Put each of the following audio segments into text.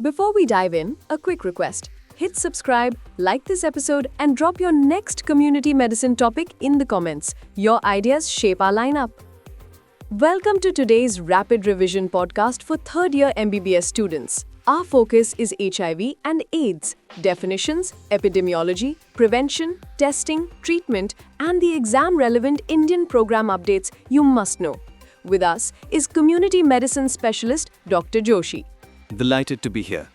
Before we dive in, a quick request. Hit subscribe, like this episode, and drop your next community medicine topic in the comments. Your ideas shape our lineup. Welcome to today's Rapid Revision podcast for third-year MBBS students. Our focus is HIV and AIDS, definitions, epidemiology, prevention, testing, treatment, and the exam-relevant Indian program updates you must know. With us is community medicine specialist Dr. Joshi. Delighted to be here.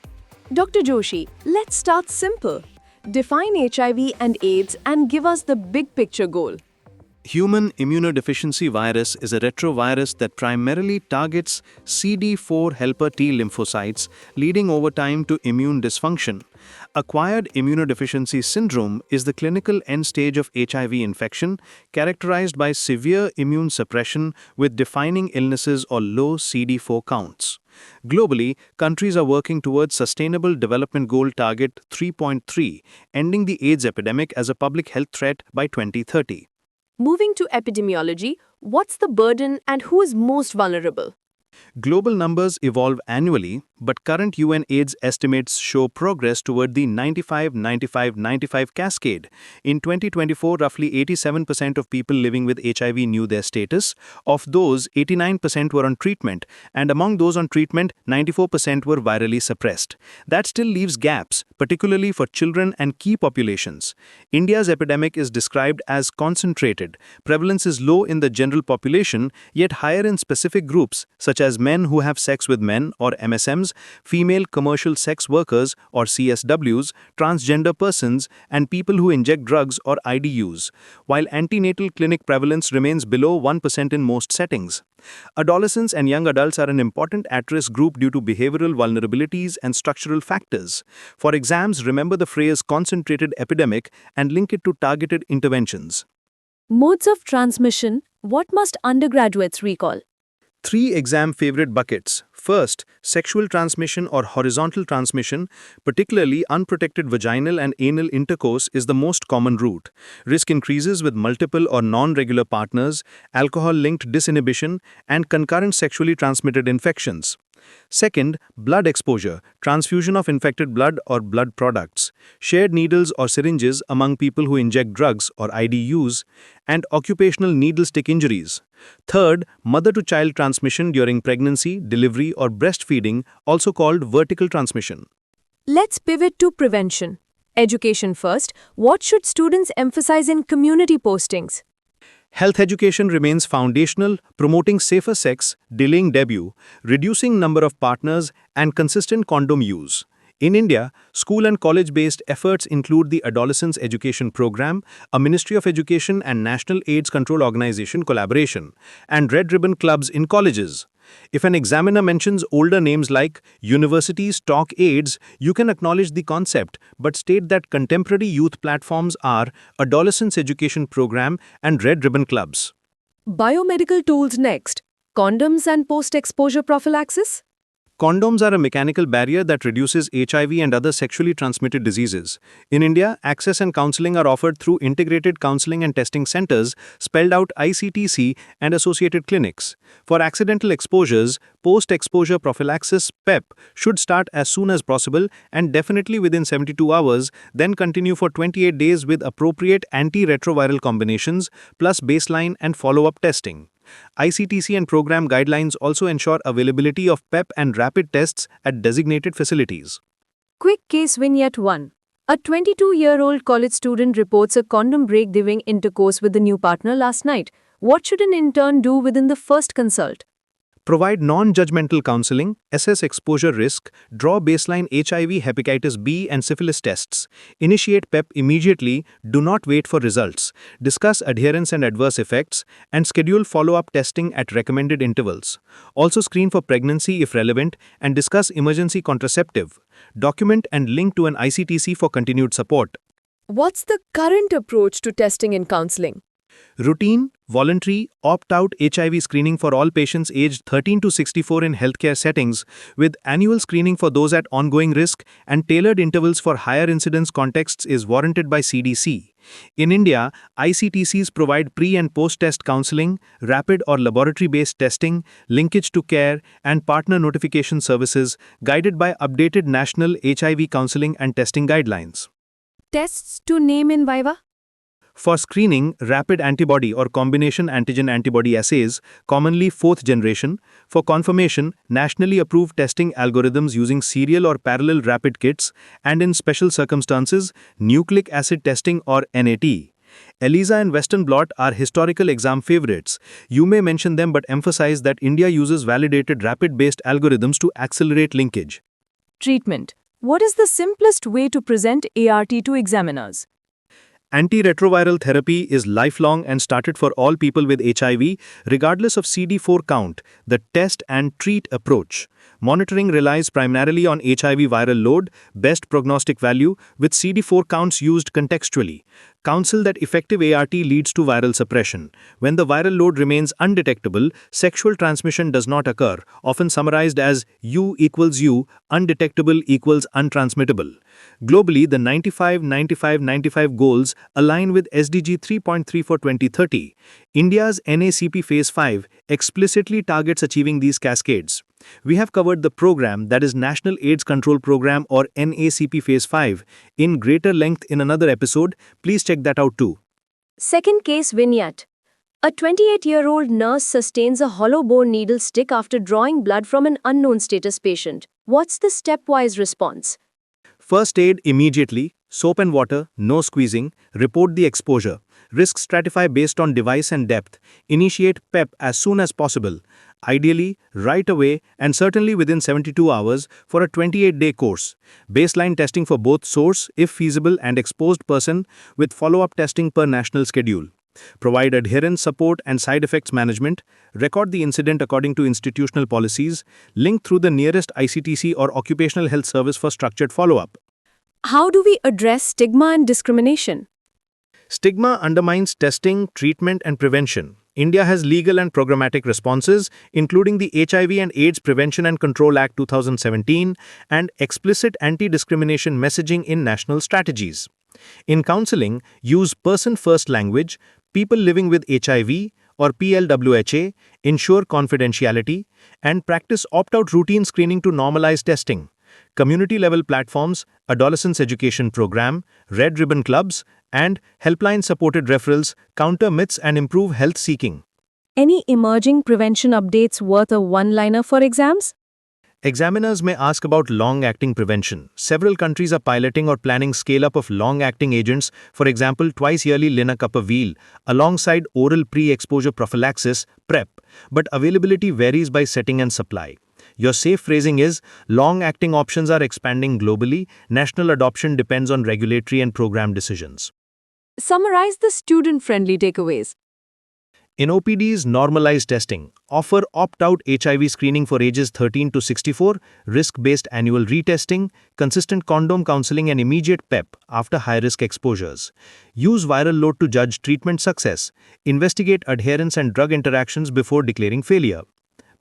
Dr. Joshi, let's start simple. Define HIV and AIDS and give us the big picture goal. Human immunodeficiency virus is a retrovirus that primarily targets CD4 helper T lymphocytes, leading over time to immune dysfunction. Acquired immunodeficiency syndrome is the clinical end stage of HIV infection, characterized by severe immune suppression with defining illnesses or low CD4 counts. Globally, countries are working towards Sustainable Development Goal Target 3.3, ending the AIDS epidemic as a public health threat by 2030. Moving to epidemiology, what's the burden and who is most vulnerable? Global numbers evolve annually, but current UN AIDS estimates show progress toward the 95-95-95 cascade. In 2024, roughly 87% of people living with HIV knew their status. Of those, 89% were on treatment, and among those on treatment, 94% were virally suppressed. That still leaves gaps, particularly for children and key populations. India's epidemic is described as concentrated. Prevalence is low in the general population, yet higher in specific groups, such as men who have sex with men or MSMs, female commercial sex workers or CSWs, transgender persons, and people who inject drugs or IDUs, while antenatal clinic prevalence remains below 1% in most settings. Adolescents and young adults are an important at-risk group due to behavioral vulnerabilities and structural factors. For exams, remember the phrase concentrated epidemic and link it to targeted interventions. Modes of transmission, what must undergraduates recall? 3 exam favorite buckets. First, sexual transmission or horizontal transmission, particularly unprotected vaginal and anal intercourse, is the most common route. Risk increases with multiple or non-regular partners, alcohol-linked disinhibition, and concurrent sexually transmitted infections. Second, blood exposure, transfusion of infected blood or blood products, shared needles or syringes among people who inject drugs or IDUs, and occupational needlestick injuries. Third, mother-to-child transmission during pregnancy, delivery, or breastfeeding, also called vertical transmission. Let's pivot to prevention. Education first, what should students emphasize in community postings? Health education remains foundational, promoting safer sex, delaying debut, reducing number of partners, and consistent condom use. In India, school and college-based efforts include the Adolescence Education Program, a Ministry of Education and National AIDS Control Organization collaboration, and Red Ribbon clubs in colleges. If an examiner mentions older names like Universities Talk AIDS, you can acknowledge the concept, but state that contemporary youth platforms are Adolescence Education Program and Red Ribbon clubs. Biomedical tools next. Condoms and post-exposure prophylaxis? Condoms are a mechanical barrier that reduces HIV and other sexually transmitted diseases. In India, access and counseling are offered through integrated counseling and testing centers, spelled out ICTC, and associated clinics. For accidental exposures, post-exposure prophylaxis (PEP) should start as soon as possible and definitely within 72 hours, then continue for 28 days with appropriate antiretroviral combinations, plus baseline and follow-up testing. ICTC and program guidelines also ensure availability of PEP and rapid tests at designated facilities. Quick case Vignette 1. A 22-year-old college student reports a condom break during intercourse with the new partner last night. What should an intern do within the first consult? Provide non-judgmental counseling, assess exposure risk, draw baseline HIV, hepatitis B, and syphilis tests. Initiate PEP immediately, do not wait for results. Discuss adherence and adverse effects, and schedule follow-up testing at recommended intervals. Also screen for pregnancy if relevant, and discuss emergency contraceptive. Document and link to an ICTC for continued support. What's the current approach to testing and counseling? Routine, voluntary, opt-out HIV screening for all patients aged 13 to 64 in healthcare settings, with annual screening for those at ongoing risk and tailored intervals for higher incidence contexts is warranted by CDC. In India, ICTCs provide pre- and post-test counseling, rapid or laboratory-based testing, linkage to care, and partner notification services, guided by updated national HIV counseling and testing guidelines. Tests to name in Viva? For screening, rapid antibody or combination antigen-antibody assays, commonly fourth generation. For confirmation, nationally approved testing algorithms using serial or parallel rapid kits, and in special circumstances, nucleic acid testing or NAT. ELISA and Western blot are historical exam favorites. You may mention them but emphasize that India uses validated rapid-based algorithms to accelerate linkage. Treatment. What is the simplest way to present ART to examiners? Antiretroviral therapy is lifelong and started for all people with HIV, regardless of CD4 count, the test and treat approach. Monitoring relies primarily on HIV viral load, best prognostic value, with CD4 counts used contextually. Counsel that effective ART leads to viral suppression. When the viral load remains undetectable, sexual transmission does not occur, often summarized as U equals U, undetectable equals untransmittable. Globally, the 95-95-95 goals align with SDG 3.3 for 2030. India's NACP Phase 5 explicitly targets achieving these cascades. We have covered the program, that is National AIDS Control Program or NACP Phase 5, in greater length in another episode. Please check that out too. Second case Vignette. A 28-year-old nurse sustains a hollow bore needle stick after drawing blood from an unknown status patient. What's the stepwise response? First aid immediately, soap and water, no squeezing, report the exposure. Risk stratify based on device and depth. Initiate PEP as soon as possible. Ideally, right away and certainly within 72 hours for a 28-day course. Baseline testing for both source, if feasible, and exposed person with follow-up testing per national schedule. Provide adherence support and side effects management. Record the incident according to institutional policies. Link through the nearest ICTC or occupational health service for structured follow-up. How do we address stigma and discrimination? Stigma undermines testing, treatment, and prevention. India has legal and programmatic responses, including the HIV and AIDS Prevention and Control Act 2017 and explicit anti-discrimination messaging in national strategies. In counseling, use person-first language, people living with HIV or PLWHA, ensure confidentiality, and practice opt-out routine screening to normalize testing. Community-level platforms, adolescence education program, red ribbon clubs, and helpline-supported referrals counter myths and improve health seeking. Any emerging prevention updates worth a one-liner for exams? Examiners may ask about long-acting prevention. Several countries are piloting or planning scale-up of long-acting agents, for example, twice-yearly lenacapavir, alongside oral pre-exposure prophylaxis, PrEP, but availability varies by setting and supply. Your safe phrasing is, long-acting options are expanding globally, national adoption depends on regulatory and program decisions. Summarize the student-friendly takeaways. In OPDs, normalized testing. Offer opt-out HIV screening for ages 13 to 64, risk-based annual retesting, consistent condom counseling and immediate PEP after high-risk exposures. Use viral load to judge treatment success. Investigate adherence and drug interactions before declaring failure.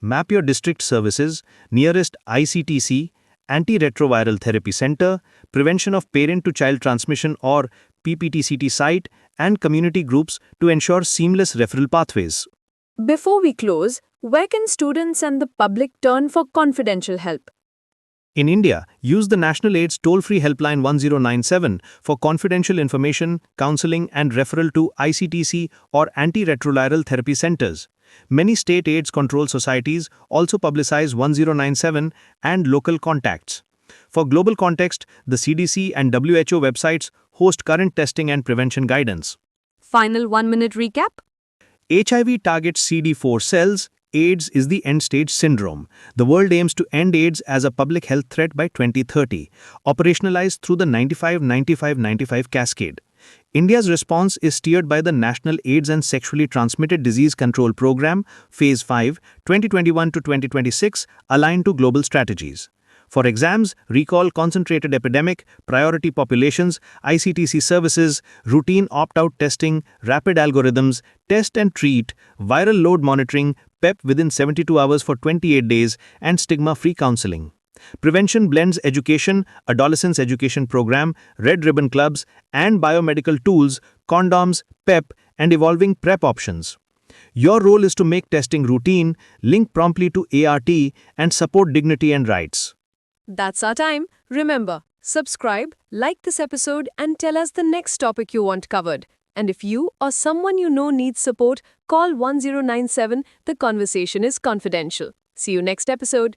Map your district services, nearest ICTC, Antiretroviral Therapy Center, Prevention of Parent-to-Child Transmission or PPTCT site, and community groups to ensure seamless referral pathways. Before we close, where can students and the public turn for confidential help? In India, use the National AIDS toll-free helpline 1097 for confidential information, counseling, and referral to ICTC or Antiretroviral Therapy Centers. Many state AIDS control societies also publicize 1097 and local contacts. For global context, the CDC and WHO websites host current testing and prevention guidance. Final 1-minute recap. HIV targets CD4 cells. AIDS is the end-stage syndrome. The world aims to end AIDS as a public health threat by 2030, operationalized through the 95-95-95 cascade. India's response is steered by the National AIDS and Sexually Transmitted Disease Control Program, Phase 5, 2021 to 2026, aligned to global strategies. For exams, recall concentrated epidemic, priority populations, ICTC services, routine opt-out testing, rapid algorithms, test and treat, viral load monitoring, PEP within 72 hours for 28 days, and stigma-free counseling. Prevention blends education, adolescence education program, red ribbon clubs, and biomedical tools, condoms, PEP, and evolving PrEP options. Your role is to make testing routine, link promptly to ART, and support dignity and rights. That's our time. Remember, subscribe, like this episode, and tell us the next topic you want covered. And if you or someone you know needs support, call 1097. The conversation is confidential. See you next episode.